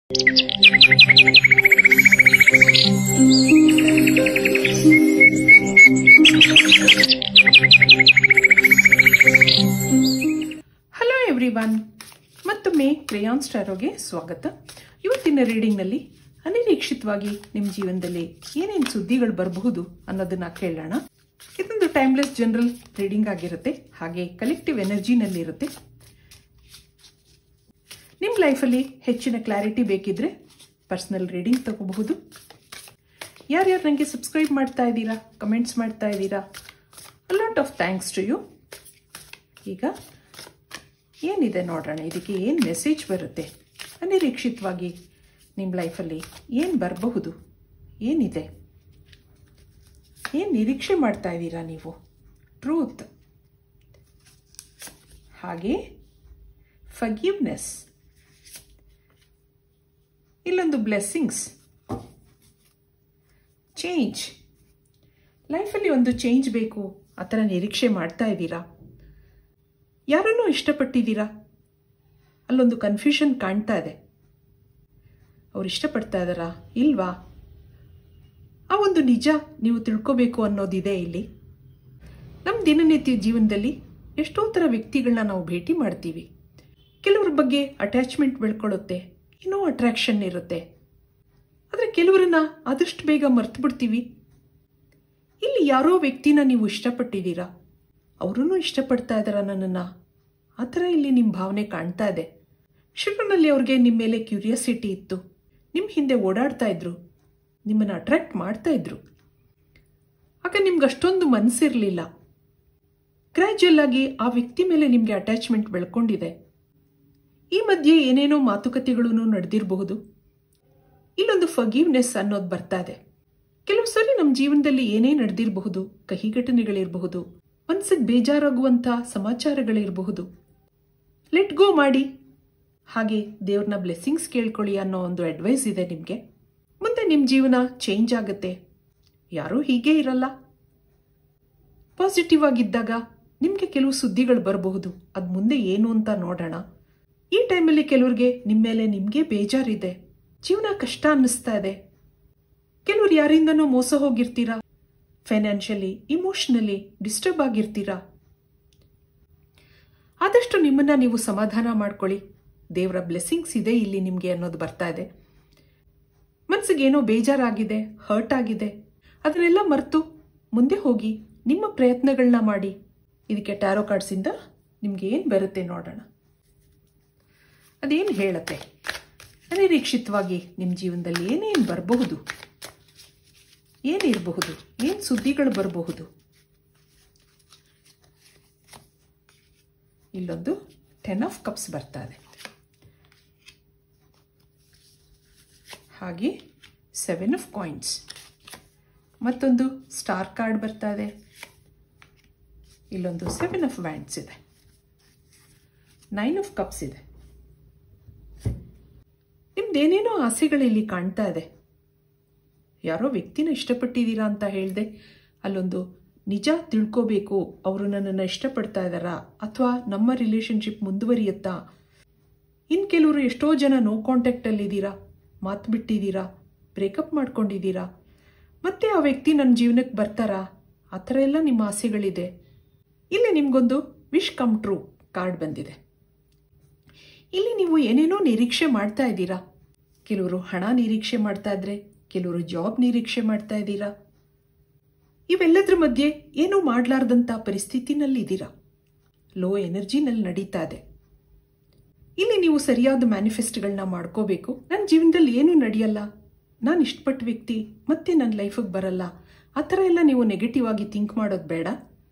Hello everyone, ಮತ್ತೊಮ್ಮೆ crayons ಟಾರೋಗೆ ಸ್ವಾಗತ. ಇವತ್ತಿನ ರೀಡಿಂಗ್ನಲ್ಲಿ ಅನಿರೀಕ್ಷಿತವಾಗಿ ನಿಮ್ಮ ಜೀವನದಲ್ಲಿ ಏನೇನು ಸುದ್ದಿಗಳು ಬರಬಹುದು ಅನ್ನೋದನ್ನ ಕೇಳೋಣ. ಇದೊಂದು ಟೈಮ್ಲೆಸ್ ಜನರಲ್ ರೀಡಿಂಗ್ ಆಗಿರುತ್ತೆ, ಹಾಗೆ ಕಲೆಕ್ಟಿವ್ ಎನರ್ಜಿನಲ್ಲಿ ಇರುತ್ತೆ. ನಿಮ್ಮ ಲೈಫಲ್ಲಿ ಹೆಚ್ಚಿನ ಕ್ಲಾರಿಟಿ ಬೇಕಿದ್ರೆ ಪರ್ಸನಲ್ ರೀಡಿಂಗ್ ತಗೋಬಹುದು. ಯಾರ್ಯಾರು ನನಗೆ ಸಬ್ಸ್ಕ್ರೈಬ್ ಮಾಡ್ತಾ ಇದ್ದೀರಾ, ಕಮೆಂಟ್ಸ್ ಮಾಡ್ತಾ ಇದ್ದೀರಾ, a lot of thanks to you. ಈಗ ಏನಿದೆ ನೋಡೋಣ, ಇದಕ್ಕೆ ಏನು ಮೆಸೇಜ್ ಬರುತ್ತೆ, ಅನಿರೀಕ್ಷಿತವಾಗಿ ನಿಮ್ಮ ಲೈಫಲ್ಲಿ ಏನು ಬರಬಹುದು, ಏನಿದೆ, ಏನು ನಿರೀಕ್ಷೆ ಮಾಡ್ತಾ ಇದ್ದೀರಾ ನೀವು, ಟ್ರೂತ್, ಹಾಗೆ ಫರ್ಗಿವ್ನೆಸ್, ಇಲ್ಲೊಂದು ಬ್ಲೆಸ್ಸಿಂಗ್ಸ್, ಚೇಂಜ್. ಲೈಫಲ್ಲಿ ಒಂದು ಚೇಂಜ್ ಬೇಕು, ಆ ಥರ ನಿರೀಕ್ಷೆ ಮಾಡ್ತಾ ಇದ್ದೀರಾ. ಯಾರನ್ನೂ ಇಷ್ಟಪಟ್ಟಿದ್ದೀರಾ, ಅಲ್ಲೊಂದು ಕನ್ಫ್ಯೂಷನ್ ಕಾಣ್ತಾ ಇದೆ. ಅವ್ರು ಇಷ್ಟಪಡ್ತಾ ಇದ್ದಾರಾ ಇಲ್ವಾ, ಆ ಒಂದು ನಿಜ ನೀವು ತಿಳ್ಕೋಬೇಕು ಅನ್ನೋದಿದೆ ಇಲ್ಲಿ. ನಮ್ಮ ದಿನನಿತ್ಯ ಜೀವನದಲ್ಲಿ ಎಷ್ಟೋ ಥರ ವ್ಯಕ್ತಿಗಳನ್ನ ನಾವು ಭೇಟಿ ಮಾಡ್ತೀವಿ. ಕೆಲವ್ರ ಬಗ್ಗೆ ಅಟ್ಯಾಚ್ಮೆಂಟ್ ಬೆಳ್ಕೊಳ್ಳುತ್ತೆ, ಏನೋ ಅಟ್ರಾಕ್ಷನ್ ಇರುತ್ತೆ. ಆದರೆ ಕೆಲವರನ್ನ ಆದಷ್ಟು ಬೇಗ ಮರ್ತು ಬಿಡ್ತೀವಿ. ಇಲ್ಲಿ ಯಾರೋ ವ್ಯಕ್ತಿನ ನೀವು ಇಷ್ಟಪಟ್ಟಿದ್ದೀರಾ, ಅವರೂ ಇಷ್ಟಪಡ್ತಾ ಇದ್ದಾರಾ ನನ್ನನ್ನು, ಆ ಥರ ಇಲ್ಲಿ ನಿಮ್ಮ ಭಾವನೆ ಕಾಣ್ತಾ ಇದೆ. ಶುರುವಿನಲ್ಲಿ ಅವ್ರಿಗೆ ನಿಮ್ಮ ಮೇಲೆ ಕ್ಯೂರಿಯಾಸಿಟಿ ಇತ್ತು, ನಿಮ್ಮ ಹಿಂದೆ ಓಡಾಡ್ತಾ ಇದ್ರು, ನಿಮ್ಮನ್ನು ಅಟ್ರಾಕ್ಟ್ ಮಾಡ್ತಾ ಇದ್ರು. ಆಗ ನಿಮ್ಗೆ ಅಷ್ಟೊಂದು ಮನಸ್ಸಿರಲಿಲ್ಲ. ಗ್ರ್ಯಾಜುಯಲ್ ಆಗಿ ಆ ವ್ಯಕ್ತಿ ಮೇಲೆ ನಿಮಗೆ ಅಟ್ಯಾಚ್ಮೆಂಟ್ ಬೆಳ್ಕೊಂಡಿದೆ. ಈ ಮಧ್ಯೆ ಏನೇನೋ ಮಾತುಕತೆಗಳೂ ನಡೆದಿರಬಹುದು. ಇಲ್ಲೊಂದು ಫರ್ಗಿವ್ನೆಸ್ ಅನ್ನೋದು ಬರ್ತಾ ಇದೆ. ಕೆಲವು ಸರಿ ನಮ್ಮ ಜೀವನದಲ್ಲಿ ಏನೇ ನಡೆದಿರಬಹುದು, ಕಹಿ ಘಟನೆಗಳಿರಬಹುದು, ಮನಸ್ಸಿಗೆ ಬೇಜಾರಾಗುವಂಥ ಸಮಾಚಾರಗಳಿರಬಹುದು. ಲೆಟ್ ಗೋ ಮಾಡಿ, ಹಾಗೆ ದೇವ್ರನ್ನ ಬ್ಲೆಸ್ಸಿಂಗ್ಸ್ ಕೇಳ್ಕೊಳ್ಳಿ ಅನ್ನೋ ಒಂದು ಅಡ್ವೈಸ್ ಇದೆ ನಿಮಗೆ. ಮುಂದೆ ನಿಮ್ಮ ಜೀವನ ಚೇಂಜ್ ಆಗುತ್ತೆ. ಯಾರೂ ಹೀಗೆ ಇರಲ್ಲ. ಪಾಸಿಟಿವ್ ಆಗಿದ್ದಾಗ ನಿಮಗೆ ಕೆಲವು ಸುದ್ದಿಗಳು ಬರಬಹುದು. ಅದು ಮುಂದೆ ಏನು ಅಂತ ನೋಡೋಣ. ಈ ಟೈಮಲ್ಲಿ ಕೆಲವ್ರಿಗೆ ನಿಮ್ಮ ಮೇಲೆ ನಿಮಗೆ ಬೇಜಾರಿದೆ, ಜೀವನ ಕಷ್ಟ ಅನ್ನಿಸ್ತಾ ಇದೆ. ಕೆಲವರು ಯಾರಿಂದನೂ ಮೋಸ ಹೋಗಿರ್ತೀರಾ, ಫೈನಾನ್ಷಿಯಲಿ, ಇಮೋಷನಲಿ ಡಿಸ್ಟರ್ಬ್ ಆಗಿರ್ತೀರಾ. ಆದಷ್ಟು ನಿಮ್ಮನ್ನ ನೀವು ಸಮಾಧಾನ ಮಾಡ್ಕೊಳ್ಳಿ. ದೇವರ ಬ್ಲೆಸ್ಸಿಂಗ್ಸ್ ಇದೆ ಇಲ್ಲಿ ನಿಮಗೆ ಅನ್ನೋದು ಬರ್ತಾ ಇದೆ. ಮನಸ್ಸಿಗೇನೋ ಬೇಜಾರಾಗಿದೆ, ಹರ್ಟ್ ಆಗಿದೆ, ಅದನ್ನೆಲ್ಲ ಮರೆತು ಮುಂದೆ ಹೋಗಿ ನಿಮ್ಮ ಪ್ರಯತ್ನಗಳನ್ನ ಮಾಡಿ. ಇದಕ್ಕೆ ಟ್ಯಾರೋ ಕಾರ್ಡ್ಸಿಂದ ನಿಮ್ಗೆ ಏನು ಬರುತ್ತೆ ನೋಡೋಣ, ಅದೇನು ಹೇಳುತ್ತೆ. ಅನಿರೀಕ್ಷಿತವಾಗಿ ನಿಮ್ಮ ಜೀವನದಲ್ಲಿ ಏನೇನು ಬರಬಹುದು, ಏನಿರಬಹುದು, ಏನು ಸುದ್ದಿಗಳು ಬರಬಹುದು. ಇಲ್ಲೊಂದು 10 ಆಫ್ ಕಪ್ಸ್ ಬರ್ತಾ ಇದೆ, ಹಾಗೆ 7 ಆಫ್ ಕಾಯಿನ್ಸ್, ಮತ್ತೊಂದು ಸ್ಟಾರ್ ಕಾರ್ಡ್ ಬರ್ತಾ ಇದೆ. ಇಲ್ಲೊಂದು 7 ಆಫ್ ವ್ಯಾಂಡ್ಸ್ ಇದೆ, 9 ಆಫ್ ಕಪ್ಸ್ ಇದೆ. ನಿಮ್ದೇನೇನೋ ಆಸೆಗಳಿಲ್ಲಿ ಕಾಣ್ತಾ ಇದೆ. ಯಾರೋ ವ್ಯಕ್ತಿನ ಇಷ್ಟಪಟ್ಟಿದ್ದೀರಾ ಅಂತ ಹೇಳಿದೆ, ಅಲ್ಲೊಂದು ನಿಜ ತಿಳ್ಕೋಬೇಕು, ಅವರು ನನ್ನನ್ನು ಇಷ್ಟಪಡ್ತಾ ಇದ್ದಾರಾ ಅಥವಾ ನಮ್ಮ ರಿಲೇಶನ್ಶಿಪ್ ಮುಂದುವರಿಯುತ್ತಾ. ಇನ್ನು ಕೆಲವರು ಎಷ್ಟೋ ಜನ ನೋ ಕಾಂಟ್ಯಾಕ್ಟಲ್ಲಿದ್ದೀರಾ, ಮಾತು ಬಿಟ್ಟಿದ್ದೀರಾ, ಬ್ರೇಕಪ್ ಮಾಡ್ಕೊಂಡಿದ್ದೀರಾ. ಮತ್ತೆ ಆ ವ್ಯಕ್ತಿ ನನ್ನ ಜೀವನಕ್ಕೆ ಬರ್ತಾರಾ, ಆ ಥರ ಎಲ್ಲ ನಿಮ್ಮ ಆಸೆಗಳಿದೆ. ಇಲ್ಲಿ ನಿಮಗೊಂದು ವಿಶ್ ಕಮ್ ಟ್ರೂ ಕಾರ್ಡ್ ಬಂದಿದೆ. ಇಲ್ಲಿ ನೀವು ಏನೇನೋ ನಿರೀಕ್ಷೆ ಮಾಡ್ತಾ ಇದ್ದೀರಾ. ಕೆಲವರು ಹಣ ನಿರೀಕ್ಷೆ ಮಾಡ್ತಾ ಇದ್ರೆ, ಕೆಲವರು ಜಾಬ್ ನಿರೀಕ್ಷೆ ಮಾಡ್ತಾ ಇದ್ದೀರಾ. ಇವೆಲ್ಲದ್ರ ಮಧ್ಯೆ ಏನೂ ಮಾಡಲಾರ್ದಂಥ ಪರಿಸ್ಥಿತಿನಲ್ಲಿದ್ದೀರಾ, ಲೋ ಎನರ್ಜಿನಲ್ಲಿ ನಡೀತಾ ಇದೆ. ಇಲ್ಲಿ ನೀವು ಸರಿಯಾದ ಮ್ಯಾನಿಫೆಸ್ಟ್ಗಳನ್ನ ಮಾಡ್ಕೋಬೇಕು. ನನ್ನ ಜೀವನದಲ್ಲಿ ಏನೂ ನಡೆಯಲ್ಲ, ನಾನು ಇಷ್ಟಪಟ್ಟ ವ್ಯಕ್ತಿ ಮತ್ತೆ ನನ್ನ ಲೈಫಿಗೆ ಬರಲ್ಲ, ಆ ಥರ ಎಲ್ಲ ನೀವು ನೆಗೆಟಿವ್ ಆಗಿ ಥಿಂಕ್ ಮಾಡೋದು ಬೇಡ.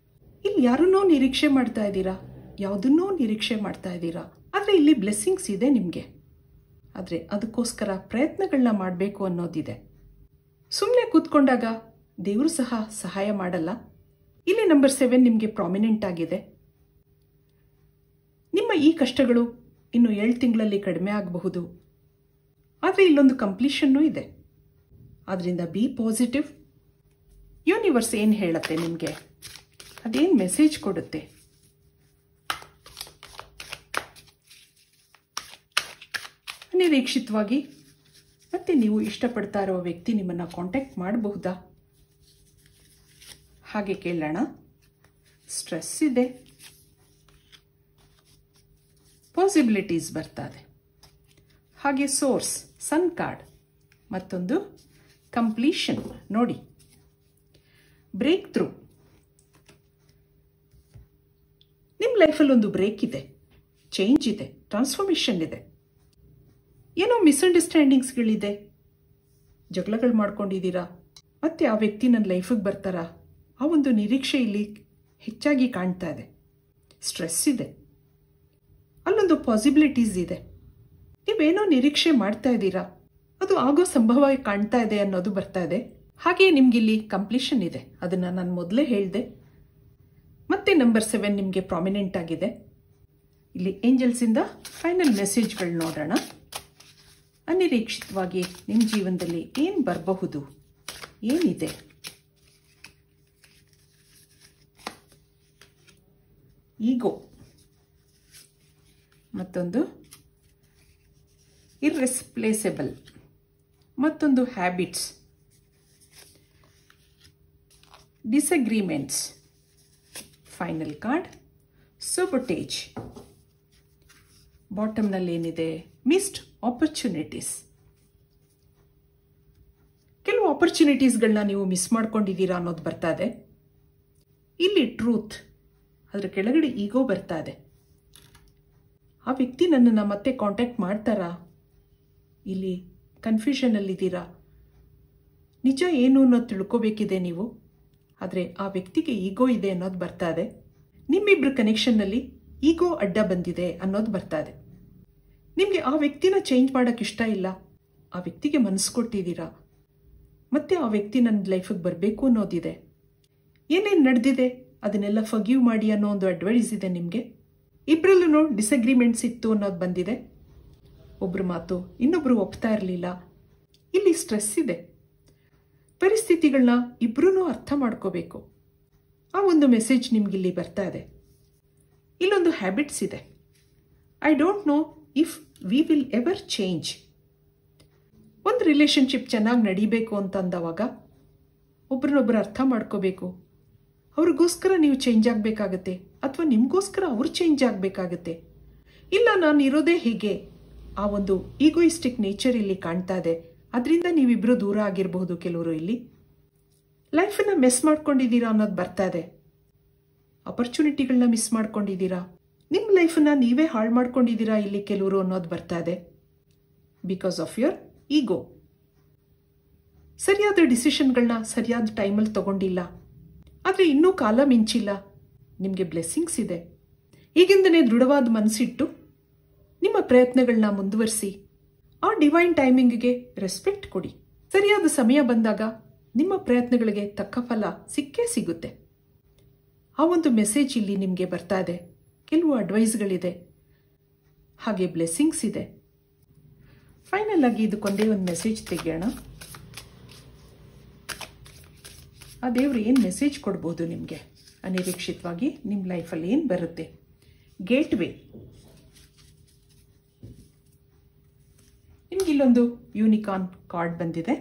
ಇಲ್ಲಿ ಯಾರನ್ನೋ ನಿರೀಕ್ಷೆ ಮಾಡ್ತಾ ಇದ್ದೀರಾ, ಯಾವುದನ್ನೋ ನಿರೀಕ್ಷೆ ಮಾಡ್ತಾ ಇದ್ದೀರಾ. ಆದರೆ ಇಲ್ಲಿ ಬ್ಲೆಸ್ಸಿಂಗ್ಸ್ ಇದೆ ನಿಮಗೆ, ಆದರೆ ಅದಕ್ಕೋಸ್ಕರ ಪ್ರಯತ್ನಗಳನ್ನ ಮಾಡಬೇಕು ಅನ್ನೋದಿದೆ. ಸುಮ್ಮನೆ ಕೂತ್ಕೊಂಡಾಗ ದೇವರು ಸಹ ಸಹಾಯ ಮಾಡಲ್ಲ. ಇಲ್ಲಿ ನಂಬರ್ 7 ನಿಮಗೆ ಪ್ರಾಮಿನೆಂಟ್ ಆಗಿದೆ. ನಿಮ್ಮ ಈ ಕಷ್ಟಗಳು ಇನ್ನು 7 ತಿಂಗಳಲ್ಲಿ ಕಡಿಮೆ ಆಗಬಹುದು. ಆದರೆ ಇಲ್ಲೊಂದು ಕಂಪ್ಲೀಷನ್ನೂ ಇದೆ. ಆದ್ದರಿಂದ ಬಿ ಪಾಸಿಟಿವ್. ಯೂನಿವರ್ಸ್ ಏನು ಹೇಳುತ್ತೆ ನಿಮಗೆ, ಅದೇನು ಮೆಸೇಜ್ ಕೊಡುತ್ತೆ. ಅನಿರೀಕ್ಷಿತವಾಗಿ ಮತ್ತು ನೀವು ಇಷ್ಟಪಡ್ತಾ ಇರೋ ವ್ಯಕ್ತಿ ನಿಮ್ಮನ್ನು ಕಾಂಟ್ಯಾಕ್ಟ್ ಮಾಡಬಹುದಾ ಹಾಗೆ ಕೇಳೋಣ. ಸ್ಟ್ರೆಸ್ ಇದೆ, ಪಾಸಿಬಿಲಿಟೀಸ್ ಬರ್ತದೆ. ಹಾಗೆ ಸೋರ್ಸ್ ಸನ್ ಕಾರ್ಡ್, ಮತ್ತೊಂದು ಕಂಪ್ಲೀಷನ್ ನೋಡಿ. ಬ್ರೇಕ್ ಥ್ರೂ, ನಿಮ್ಮ ಲೈಫಲ್ಲಿ ಒಂದು ಬ್ರೇಕ್ ಇದೆ, ಚೇಂಜ್ ಇದೆ, ಟ್ರಾನ್ಸ್ಫಾರ್ಮೇಷನ್ ಇದೆ. ಏನೋ ಮಿಸ್ಅಂಡರ್ಸ್ಟ್ಯಾಂಡಿಂಗ್ಸ್ಗಳಿದೆ, ಜಗಳಗಳು ಮಾಡ್ಕೊಂಡಿದ್ದೀರಾ, ಮತ್ತೆ ಆ ವ್ಯಕ್ತಿ ನನ್ನ ಲೈಫಿಗೆ ಬರ್ತಾರಾ, ಆ ಒಂದು ನಿರೀಕ್ಷೆ ಇಲ್ಲಿ ಹೆಚ್ಚಾಗಿ ಕಾಣ್ತಾ ಇದೆ. ಸ್ಟ್ರೆಸ್ ಇದೆ, ಅಲ್ಲೊಂದು ಪಾಸಿಬಿಲಿಟೀಸ್ ಇದೆ. ನೀವೇನೋ ನಿರೀಕ್ಷೆ ಮಾಡ್ತಾ ಇದ್ದೀರಾ, ಅದು ಆಗೋ ಸಂಭವ ಕಾಣ್ತಾ ಇದೆ ಅನ್ನೋದು ಬರ್ತಾ ಇದೆ. ಹಾಗೆ ನಿಮ್ಗಿಲ್ಲಿ ಕಂಪ್ಲೀಷನ್ ಇದೆ, ಅದನ್ನು ನಾನು ಮೊದಲೇ ಹೇಳಿದೆ. ಮತ್ತೆ ನಂಬರ್ 7 ನಿಮಗೆ ಪ್ರಾಮಿನೆಂಟ್ ಆಗಿದೆ. ಇಲ್ಲಿ ಏಂಜಲ್ಸಿಂದ ಫೈನಲ್ ಮೆಸೇಜ್ಗಳು ನೋಡೋಣ. ಅನಿರೀಕ್ಷಿತವಾಗಿ ನಿಮ್ಮ ಜೀವನದಲ್ಲಿ ಏನು ಬರಬಹುದು, ಏನಿದೆ? ಈಗೋ, ಮತ್ತೊಂದು ಇರ್ರೆಸ್ಪ್ಲೇಸಬಲ್, ಮತ್ತೊಂದು ಹ್ಯಾಬಿಟ್ಸ್, ಡಿಸಗ್ರಿಮೆಂಟ್ಸ್, ಫೈನಲ್ ಕಾರ್ಡ್ ಸೊಬೊಟೇಜ್. ಬಾಟಮ್ನಲ್ಲಿ ಏನಿದೆ? Missed opportunities. ಕೆಲವು ಆಪರ್ಚುನಿಟೀಸ್ಗಳನ್ನ ನೀವು ಮಿಸ್ ಮಾಡ್ಕೊಂಡಿದ್ದೀರಾ ಅನ್ನೋದು ಬರ್ತಾ ಇದೆ. ಇಲ್ಲಿ ಟ್ರೂತ್, ಅದರ ಕೆಳಗಡೆ ಈಗೋ ಬರ್ತಾ ಇದೆ. ಆ ವ್ಯಕ್ತಿ ನನ್ನನ್ನು ಮತ್ತೆ ಕಾಂಟ್ಯಾಕ್ಟ್ ಮಾಡ್ತಾರಾ? ಇಲ್ಲಿ ಕನ್ಫ್ಯೂಷನಲ್ಲಿದ್ದೀರಾ. ನಿಜ ಏನು ಅನ್ನೋದು ತಿಳ್ಕೋಬೇಕಿದೆ ನೀವು, ಆದರೆ ಆ ವ್ಯಕ್ತಿಗೆ ಈಗೋ ಇದೆ ಅನ್ನೋದು ಬರ್ತಾ ಇದೆ. ನಿಮ್ಮಿಬ್ಬರ ಕನೆಕ್ಷನ್ನಲ್ಲಿ ಈಗೋ ಅಡ್ಡ ಬಂದಿದೆ ಅನ್ನೋದು ಬರ್ತಾ ಇದೆ. ನಿಮಗೆ ಆ ವ್ಯಕ್ತಿನ ಚೇಂಜ್ ಮಾಡೋಕ್ಕೆ ಇಷ್ಟ ಇಲ್ಲ, ಆ ವ್ಯಕ್ತಿಗೆ ಮನಸ್ಸು ಕೊಟ್ಟಿದ್ದೀರಾ, ಮತ್ತೆ ಆ ವ್ಯಕ್ತಿ ನನ್ನ ಲೈಫಿಗೆ ಬರಬೇಕು ಅನ್ನೋದಿದೆ. ಏನೇನು ನಡೆದಿದೆ ಅದನ್ನೆಲ್ಲ ಫರ್ಗಿವ್ ಮಾಡಿ ಅನ್ನೋ ಒಂದು ಅಡ್ವೈಸ್ ಇದೆ ನಿಮಗೆ. ಇಬ್ಬರಲ್ಲೂ ಡಿಸಗ್ರಿಮೆಂಟ್ಸ್ ಇತ್ತು ಅನ್ನೋದು ಬಂದಿದೆ. ಒಬ್ಬರು ಮಾತು ಇನ್ನೊಬ್ಬರು ಒಪ್ತಾ ಇರಲಿಲ್ಲ. ಇಲ್ಲಿ ಸ್ಟ್ರೆಸ್ ಇದೆ. ಪರಿಸ್ಥಿತಿಗಳನ್ನ ಇಬ್ಬರೂ ಅರ್ಥ ಮಾಡ್ಕೋಬೇಕು. ಆ ಒಂದು ಮೆಸೇಜ್ ನಿಮ್ಗಿಲ್ಲಿ ಬರ್ತಾ ಇದೆ. ಇಲ್ಲೊಂದು ಹ್ಯಾಬಿಟ್ಸ್ ಇದೆ. I don't know if we will ever change. ಒಂದು ರಿಲೇಷನ್ಶಿಪ್ ಚೆನ್ನಾಗಿ ನಡಿಬೇಕು ಅಂತಂದವಾಗ ಒಬ್ರನ್ನೊಬ್ರು ಅರ್ಥ ಮಾಡ್ಕೋಬೇಕು. ಅವ್ರಿಗೋಸ್ಕರ ನೀವು ಚೇಂಜ್ ಆಗಬೇಕಾಗತ್ತೆ, ಅಥವಾ ನಿಮಗೋಸ್ಕರ ಅವ್ರು ಚೇಂಜ್ ಆಗಬೇಕಾಗತ್ತೆ. ಇಲ್ಲ ನಾನು ಇರೋದೇ ಹೀಗೆ, ಆ ಒಂದು ಈಗೋಯಿಸ್ಟಿಕ್ ನೇಚರ್ ಇಲ್ಲಿ ಕಾಣ್ತಾ ಇದೆ. ಅದರಿಂದ ನೀವಿಬ್ಬರು ದೂರ ಆಗಿರಬಹುದು. ಕೆಲವರು ಇಲ್ಲಿ ಲೈಫನ್ನು ಮಿಸ್ ಮಾಡ್ಕೊಂಡಿದ್ದೀರಾ ಅನ್ನೋದು ಬರ್ತಾ ಇದೆ. ಅಪರ್ಚುನಿಟಿಗಳನ್ನ ಮಿಸ್ ಮಾಡ್ಕೊಂಡಿದ್ದೀರಾ, ನಿಮ್ಮ ಲೈಫನ್ನು ನೀವೇ ಹಾಳು ಮಾಡ್ಕೊಂಡಿದ್ದೀರಾ ಇಲ್ಲಿ ಕೆಲವರು ಅನ್ನೋದು ಬರ್ತಾ ಇದೆ. ಬಿಕಾಸ್ ಆಫ್ ಯುವರ್ ಈಗೋ. ಸರಿಯಾದ ಡಿಸಿಷನ್ಗಳನ್ನ ಸರಿಯಾದ ಟೈಮಲ್ಲಿ ತಗೊಂಡಿಲ್ಲ, ಆದರೆ ಇನ್ನೂ ಕಾಲ ಮಿಂಚಿಲ್ಲ. ನಿಮಗೆ ಬ್ಲೆಸ್ಸಿಂಗ್ಸ್ ಇದೆ. ಈಗಿಂದನೇ ದೃಢವಾದ ಮನಸ್ಸಿಟ್ಟು ನಿಮ್ಮ ಪ್ರಯತ್ನಗಳನ್ನ ಮುಂದುವರಿಸಿ. ಆ ಡಿವೈನ್ ಟೈಮಿಂಗ್ಗೆ ರೆಸ್ಪೆಕ್ಟ್ ಕೊಡಿ. ಸರಿಯಾದ ಸಮಯ ಬಂದಾಗ ನಿಮ್ಮ ಪ್ರಯತ್ನಗಳಿಗೆ ತಕ್ಕ ಫಲ ಸಿಕ್ಕೇ ಸಿಗುತ್ತೆ. ಆ ಒಂದು ಮೆಸೇಜ್ ಇಲ್ಲಿ ನಿಮಗೆ ಬರ್ತಾ ಇದೆ. ಕೆಲವು ಅಡ್ವೈಸ್ಗಳಿದೆ, ಹಾಗೆ ಬ್ಲೆಸ್ಸಿಂಗ್ಸ್ ಇದೆ. ಫೈನಲ್ ಆಗಿ ಇದಕ್ಕೊಂದೇ ಒಂದು ಮೆಸೇಜ್ ತೆಗೆಯೋಣ. ಆ ದೇವರು ಏನು ಮೆಸೇಜ್ ಕೊಡ್ಬೋದು ನಿಮಗೆ? ಅನಿರೀಕ್ಷಿತವಾಗಿ ನಿಮ್ಮ ಲೈಫಲ್ಲಿ ಏನು ಬರುತ್ತೆ? ಗೇಟ್ವೇ. ನಿಮಗಿಲ್ಲೊಂದು ಯೂನಿಕಾರ್ನ್ ಕಾರ್ಡ್ ಬಂದಿದೆ.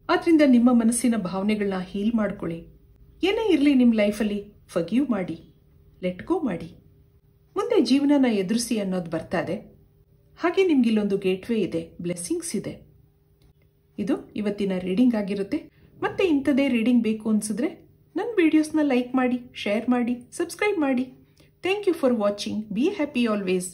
ಆದ್ದರಿಂದ ನಿಮ್ಮ ಮನಸ್ಸಿನ ಭಾವನೆಗಳನ್ನ ಹೀಲ್ ಮಾಡ್ಕೊಳ್ಳಿ. ಏನೇ ಇರಲಿ ನಿಮ್ಮ ಲೈಫಲ್ಲಿ ಫರ್ಗಿವ್ ಮಾಡಿ, ಲೆಟ್ ಗೋ ಮಾಡಿ, ಮುಂದೆ ಜೀವನನ ಎದುರಿಸಿ ಅನ್ನೋದು ಬರ್ತಾ ಇದೆ. ಹಾಗೆ ನಿಮಗಿಲ್ಲೊಂದು ಗೇಟ್ವೇ ಇದೆ, ಬ್ಲೆಸ್ಸಿಂಗ್ಸ್ ಇದೆ. ಇದು ಇವತ್ತಿನ ರೀಡಿಂಗ್ ಆಗಿರುತ್ತೆ. ಮತ್ತೆ ಇಂಥದೇ ರೀಡಿಂಗ್ ಬೇಕು ಅನಿಸಿದ್ರೆ ನನ್ನ ವಿಡಿಯೋಸ್ನ ಲೈಕ್ ಮಾಡಿ, ಶೇರ್ ಮಾಡಿ, ಸಬ್ಸ್ಕ್ರೈಬ್ ಮಾಡಿ. Thank you for watching. Be happy always.